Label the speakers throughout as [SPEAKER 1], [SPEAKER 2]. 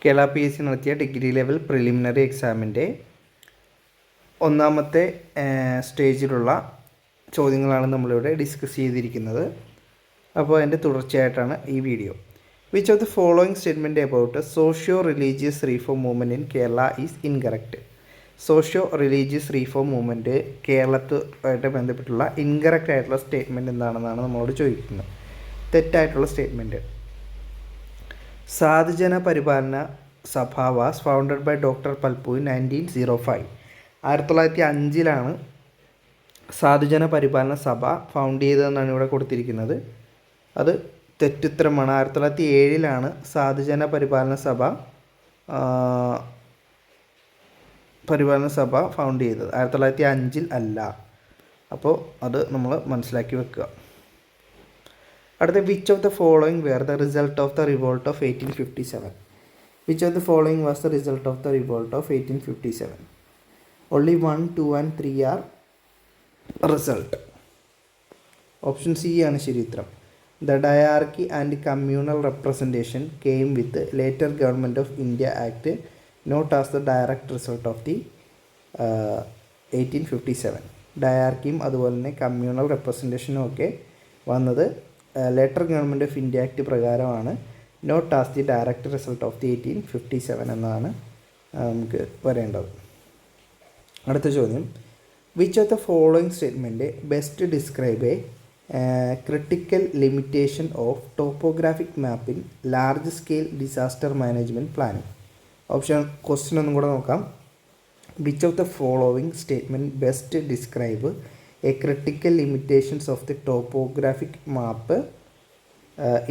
[SPEAKER 1] Kerala PSC നടത്തിയ degree level preliminary എക്സാമിൻ്റെ ഒന്നാമത്തെ സ്റ്റേജിലുള്ള ചോദ്യങ്ങളാണ് നമ്മളിവിടെ ഡിസ്കസ് ചെയ്തിരിക്കുന്നത്. അപ്പോൾ അതിൻ്റെ തുടർച്ചയായിട്ടാണ് ഈ video. Which of the following statement about socio religious reform movement in Kerala is incorrect? Socio religious reform movement കേരളത്തുമായിട്ട് ബന്ധപ്പെട്ടുള്ള ഇൻകറക്റ്റ് ആയിട്ടുള്ള സ്റ്റേറ്റ്മെൻറ്റ് എന്താണെന്നാണ് നമ്മളോട് ചോദിക്കുന്നത്. തെറ്റായിട്ടുള്ള statement: Sadhujana Paripalana Sabha was founded by doctor Palpu in 1905. 1905 സാധുജന പരിപാലന സഭ ഫൗണ്ട് ചെയ്തതെന്നാണ് ഇവിടെ കൊടുത്തിരിക്കുന്നത്. അത് തെറ്റുത്തരമാണ്. 1907 സാധുജന പരിപാലന സഭ ഫൗണ്ട് ചെയ്തത്, 1905 അല്ല. അപ്പോൾ അത് നമ്മൾ മനസ്സിലാക്കി വെക്കുക. അടുത്ത, which of the following were the result of the revolt of 1857? Which of the following was the result of the revolt of 1857? Only 1, 2 and 3 are result. Option C ആണ് ശരി ഉത്തരം. The diarchy and communal representation came with later Government of India Act not as the direct result of the 1857. ഡയാർക്കിയും അതുപോലെ തന്നെ communal റെപ്രസെൻറ്റേഷനും ഒക്കെ വന്നത് later Government of India Act പ്രകാരമാണ്. Not as the direct result of the 1857 എന്നാണ് നമുക്ക് വരേണ്ടത്. അടുത്ത ചോദ്യം: which of the following statement best describe a critical limitation of topographic map in large scale disaster management planning? Question ഒന്നും കൂടെ നോക്കാം. Which of the following statement best describe a critical limitations of the topographic map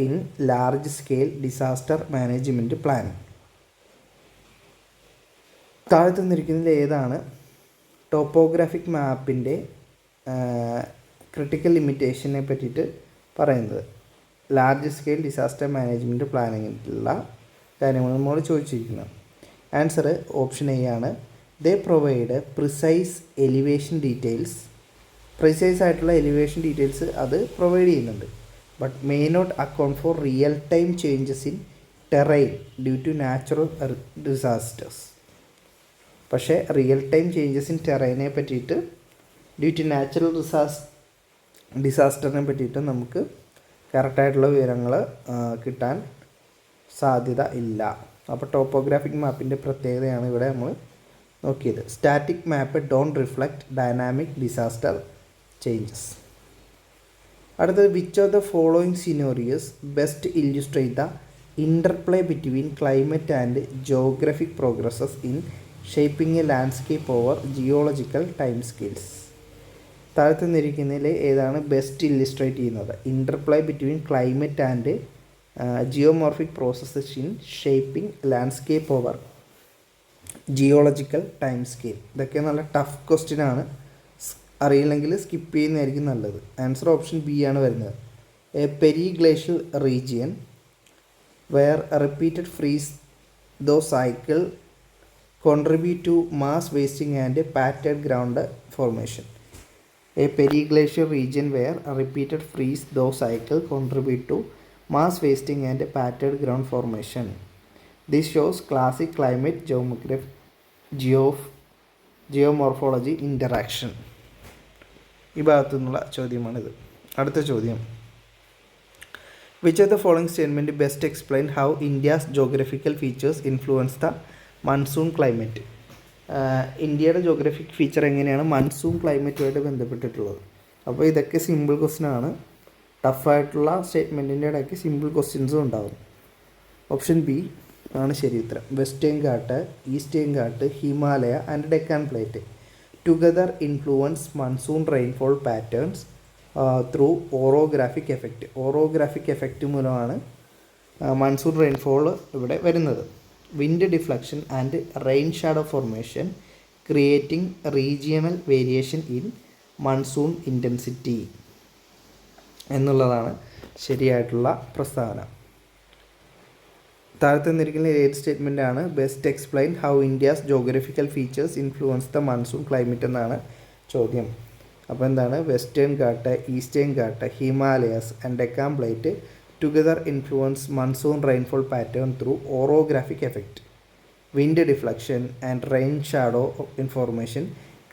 [SPEAKER 1] in large scale disaster management planning? താഴെ തന്നിരിക്കുന്നതിൽ ഏതാണ് topographic മാപ്പിൻ്റെ critical ലിമിറ്റേഷനെ പറ്റിയിട്ട് പറയുന്നത്? ലാർജ് സ്കെയിൽ ഡിസാസ്റ്റർ മാനേജ്മെൻറ്റ് പ്ലാനിങ്ങിലുള്ള കാര്യങ്ങൾ നമ്മൾ ചോദിച്ചിരിക്കുന്നത്. ആൻസർ ഓപ്ഷൻ എ ആണ്. They provide precise elevation details. Precise ആയിട്ടുള്ള എലിവേഷൻ ഡീറ്റെയിൽസ് അത് പ്രൊവൈഡ് ചെയ്യുന്നുണ്ട്. But may not account for real time changes in terrain due to natural disasters. പക്ഷേ റിയൽ ടൈം ചേഞ്ചസ് ഇൻ ടെറൈനെ പറ്റിയിട്ട് ഡ്യൂ ടു നാച്ചുറൽ ഡിസാസ്റ്ററിനെ പറ്റിയിട്ട് നമുക്ക് കറക്റ്റായിട്ടുള്ള വിവരങ്ങൾ കിട്ടാൻ സാധ്യത ഇല്ല. അപ്പോൾ ടോപ്പോഗ്രാഫിക് മാപ്പിൻ്റെ പ്രത്യേകതയാണ് ഇവിടെ നമ്മൾ നോക്കിയത്. Static map don't reflect dynamic disaster changes. അടുത്തത്, which of the following scenarios best illustrate the interplay between climate and geographic progresses in shaping a landscape over geological time scales? താഴത്ത് നിന്നിരിക്കുന്നതിൽ ഏതാണ് ബെസ്റ്റ് ഇല്ലുസ്ട്രേറ്റ് ചെയ്യുന്നത്? Interplay between climate and geomorphic processes in shaping landscape over geological time scale. ഇതൊക്കെ നല്ല tough question ആണ്. അറിയില്ലെങ്കിൽ skip ചെയ്യുന്നതായിരിക്കും നല്ലത്. ആൻസർ ഓപ്ഷൻ ബി ആണ് വരുന്നത്. A periglacial region where repeated freeze thaw cycle contribute to mass wasting and patted ground formation. A periglacial region where a repeated freeze-thaw cycle contribute to mass wasting and patted ground formation. This shows classic climate geomorphology interaction. ഈ ഭാഗത്തു നിന്നുള്ള ചോദ്യമാണിത്. അടുത്ത ചോദ്യം: Which of the following statement best explain how India's geographical features influence the monsoon climate? ഇന്ത്യയുടെ geographic feature എങ്ങനെയാണ് monsoon ക്ലൈമറ്റുമായിട്ട് ബന്ധപ്പെട്ടിട്ടുള്ളത്? അപ്പോൾ ഇതൊക്കെ simple question ആണ്. ടഫായിട്ടുള്ള സ്റ്റേറ്റ്മെൻറ്റിൻ്റെ ഇടയ്ക്ക് സിമ്പിൾ ക്വസ്റ്റ്യൻസും ഉണ്ടാകും. ഓപ്ഷൻ ബി ആണ് ശരി ഉത്തരം. Western ghat, eastern ghat, Himalaya and Deccan plate together influence monsoon rainfall patterns through orographic effect. Orographic effect മൂലമാണ് മൺസൂൺ റെയിൻഫോൾ ഇവിടെ വരുന്നത്. Wind deflection and rain shadow formation creating regional variation in monsoon intensity എന്നുള്ളതാണ് ശരിയായിട്ടുള്ള പ്രസ്താവന. താഴെ തന്നിരിക്കുന്ന ഏത് സ്റ്റേറ്റ്മെൻ്റ് ആണ് best explain how India's geographical features influence the monsoon climate എന്നാണ് ചോദ്യം. അപ്പോൾ എന്താണ്? Western ghat, eastern ghat, Himalayas and Deccan plate together influence monsoon rainfall pattern through orographic effect. wind deflection and rain shadow information,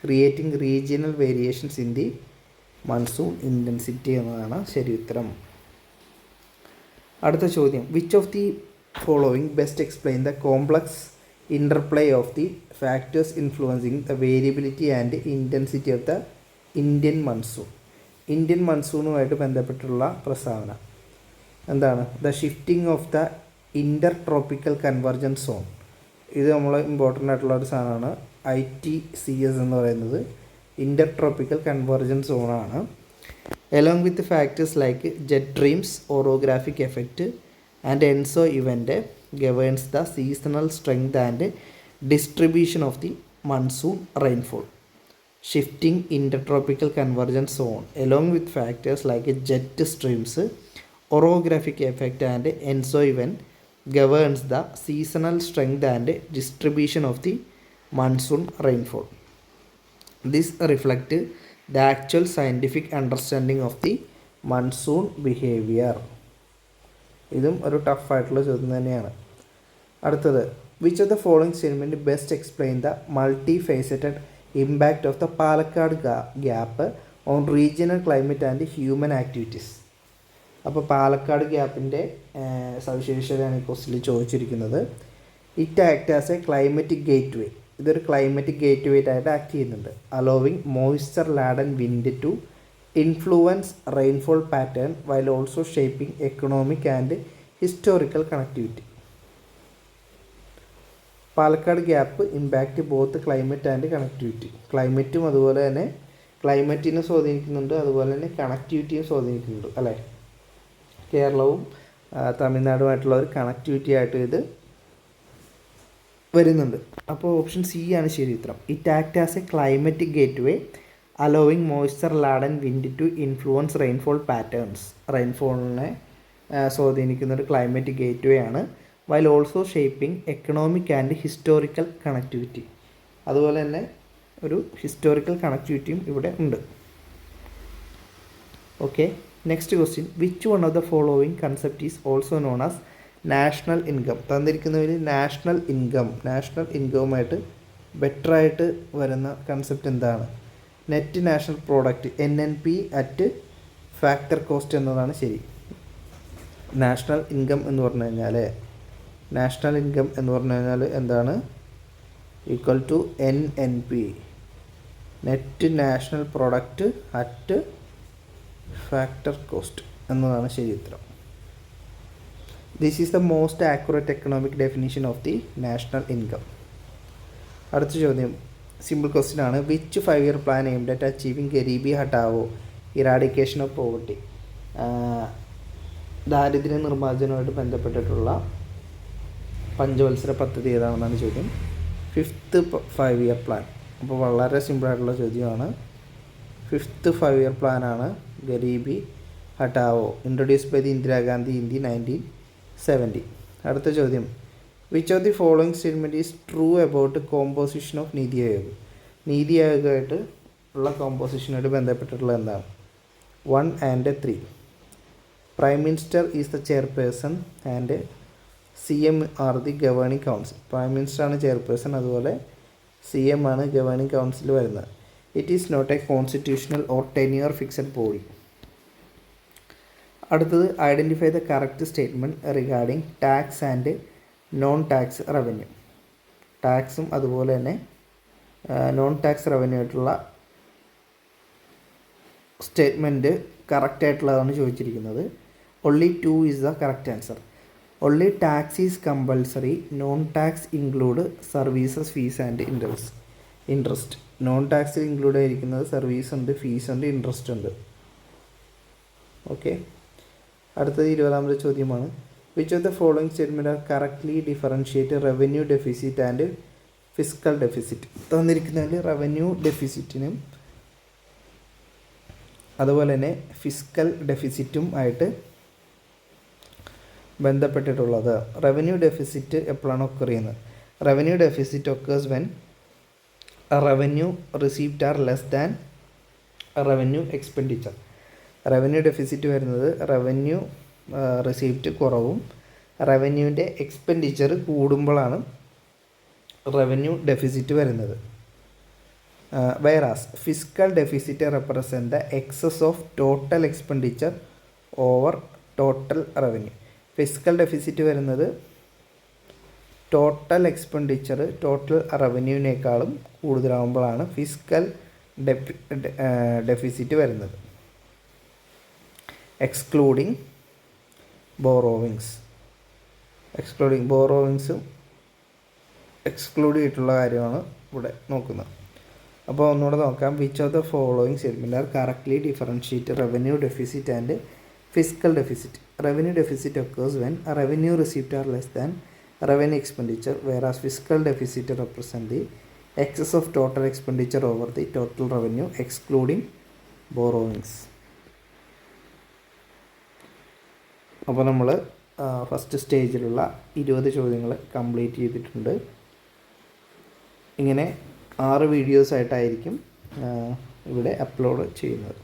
[SPEAKER 1] creating regional variations in the monsoon intensity എന്നതാണ് ശരി ഉത്തരം. അടുത്ത ചോദ്യം, which of the following best explain the complex interplay of the factors influencing the variability and intensity of the Indian monsoon. Indian മൺസൂണുമായിട്ട് ബന്ധപ്പെട്ടുള്ള പ്രസ്താവന എന്താണ്? The shifting of the inter tropical convergence zone. ഇത് നമ്മൾ ഇമ്പോർട്ടൻ്റ് ആയിട്ടുള്ള ഒരു സാധനമാണ്. ITCS എന്ന് പറയുന്നത് ഇൻ്റർ ട്രോപ്പിക്കൽ കൺവർജൻസ് സോണാണ്. along with the factors like jet streams, orographic effect and ENSO event governs the seasonal strength and distribution of the monsoon rainfall. Shifting intertropical convergence zone along with factors like jet streams, orographic effect and ENSO event governs the seasonal strength and distribution of the monsoon rainfall. This reflects the actual scientific understanding of the monsoon behavior. ഇതും ഒരു tough ആയിട്ടുള്ള ചോദ്യം തന്നെയാണ്. അടുത്തത്, which of the following statement best explain the multifaceted impact of the Palakkad gap on regional climate and human activities. അപ്പോൾ പാലക്കാട് ഗ്യാപ്പിൻ്റെ സവിശേഷതയാണ് ഈ ക്വസ്റ്റിൽ ചോദിച്ചിരിക്കുന്നത്. It act as a climatic gateway. ഇതൊരു ക്ലൈമറ്റിക് ഗേറ്റ് വേ ആയിട്ട് ആക്ട് ചെയ്യുന്നുണ്ട്. Allowing moisture laden wind to influence rainfall pattern while also shaping economic and historical connectivity. Palakkad gap impact both climate and connectivity. ക്ലൈമറ്റും അതുപോലെ തന്നെ ക്ലൈമറ്റിനെ സ്വാധീനിക്കുന്നുണ്ട്, അതുപോലെ തന്നെ കണക്ടിവിറ്റിയും സ്വാധീനിക്കുന്നുണ്ട് അല്ലേ. കേരളവും തമിഴ്നാടുമായിട്ടുള്ള ഒരു കണക്ടിവിറ്റി ആയിട്ട് ഇത് വരുന്നുണ്ട്. അപ്പോൾ ഓപ്ഷൻ സി ആണ് ശരി ഉത്തരം. It act as a climatic gateway allowing moisture laden wind to influence rainfall patterns. റെയിൻഫോളിനെ സ്വാധീനിക്കുന്ന ഒരു ക്ലൈമറ്റിക് ഗേറ്റ് വേ ആണ്. While also shaping economic and historical connectivity. അതുപോലെ തന്നെ ഒരു ഹിസ്റ്റോറിക്കൽ കണക്ടിവിറ്റിയും ഇവിടെ ഉണ്ട്. Okay, next question, which one of the following concept is also known as national income. തന്നിരിക്കുന്നതിൽ നാഷണൽ ഇൻകവുമായിട്ട് ബെറ്ററായിട്ട് വരുന്ന കൺസെപ്റ്റ് എന്താണ്? Net national product NNP at factor cost എന്നതാണ് ശരി. നാഷണൽ ഇൻകം എന്ന് പറഞ്ഞു കഴിഞ്ഞാൽ എന്താണ്? Equal to NNP, net national product at factor cost എന്നതാണ് ശരി ഉത്തരം. This is the most accurate economic definition of the national income. അടുത്ത ചോദ്യം സിമ്പിൾ ക്വസ്റ്റ്യൻ ആണ്. Which 5-year plan aimed at achieving Garibi Hatao eradication of poverty. ദാരിദ്ര്യ നിർമ്മാർജ്ജനവുമായിട്ട് ബന്ധപ്പെട്ടിട്ടുള്ള പഞ്ചവത്സര പദ്ധതി ഏതാണെന്നാണ് ചോദ്യം. 5th 5-year plan. അപ്പോൾ വളരെ സിമ്പിളായിട്ടുള്ള ചോദ്യമാണ്. 5th 5-year പ്ലാനാണ് Garibi Hatao, introduce by the Indira Gandhi in the 1970. അടുത്ത ചോദ്യം, which of the following statement is true about composition of NITI Aayog. നീതി ആയോഗായിട്ട് ഉള്ള കോമ്പോസിഷനായിട്ട് ബന്ധപ്പെട്ടിട്ടുള്ള എന്താണ്? 1 and 3. Prime minister is the chairperson and CM are the governing council. Prime മിനിസ്റ്ററാണ് ചെയർപേഴ്സൺ, അതുപോലെ CM ആണ് ഗവേണിംഗ് കൗൺസിൽ വരുന്നത്. It is not a constitutional or tenure fixed body. അടുത്തത്, identify the correct statement regarding tax and non tax revenue. ടാക്സും അതുപോലെ തന്നെ non tax revenue ആയിട്ടുള്ള statement കറക്റ്റായിട്ടുള്ളതാണ് ചോദിച്ചിരിക്കുന്നത്. only 2 is the correct answer. only tax is compulsory, non tax include services, fees and interest. Non ടാക്സിൽ include ആയിരിക്കുന്നത് service ഉണ്ട്, fees ഉണ്ട്, ഇൻട്രസ്റ്റ് ഉണ്ട്. ഓക്കെ, അടുത്തത് 20ാമത്തെ ചോദ്യമാണ്. Which of the following statement are correctly differentiate revenue deficit and fiscal deficit. തന്നിരിക്കുന്നതിൽ revenue ഡെഫിസിറ്റിനും അതുപോലെ തന്നെ ഫിസ്ക്കൽ ഡെഫിസിറ്റും ആയിട്ട് ബന്ധപ്പെട്ടിട്ടുള്ളത്. റവന്യൂ ഡെഫിസിറ്റ് എപ്പോഴാണ് ഒക്കർ ചെയ്യുന്നത്? Revenue deficit occurs when revenue receipt are less than revenue expenditure. Revenue deficit വരുന്നത് റവന്യൂ റിസീപ്റ്റ് കുറവും റവന്യൂവിൻ്റെ എക്സ്പെൻഡിച്ചർ കൂടുമ്പോഴാണ് റവന്യൂ ഡെഫിസിറ്റ് വരുന്നത്. Whereas physical deficit represent the excess of total expenditure over total revenue. Physical deficit വരുന്നത് total expenditure total റവന്യൂവിനേക്കാളും കൂടുതലാകുമ്പോഴാണ് physical deficit വരുന്നത്. Excluding ബോറോവിങ്സും എക്സ്ക്ലൂഡ് ചെയ്തിട്ടുള്ള കാര്യമാണ് ഇവിടെ നോക്കുന്നത്. അപ്പോൾ ഒന്നുകൂടെ നോക്കാം. Which of the following statement are correctly differentiate revenue deficit and physical deficit. Revenue deficit occurs when revenue received are less than revenue expenditure, whereas fiscal deficit represent the excess of total expenditure over the total revenue excluding borrowings. അപ്പോൾ നമ്മൾ first സ്റ്റേജിലുള്ള 20 ചോദ്യങ്ങൾ complete ചെയ്തിട്ടുണ്ട്. ഇങ്ങനെ 6 വീഡിയോസായിട്ടായിരിക്കും ഇവിടെ upload ചെയ്യുന്നത്.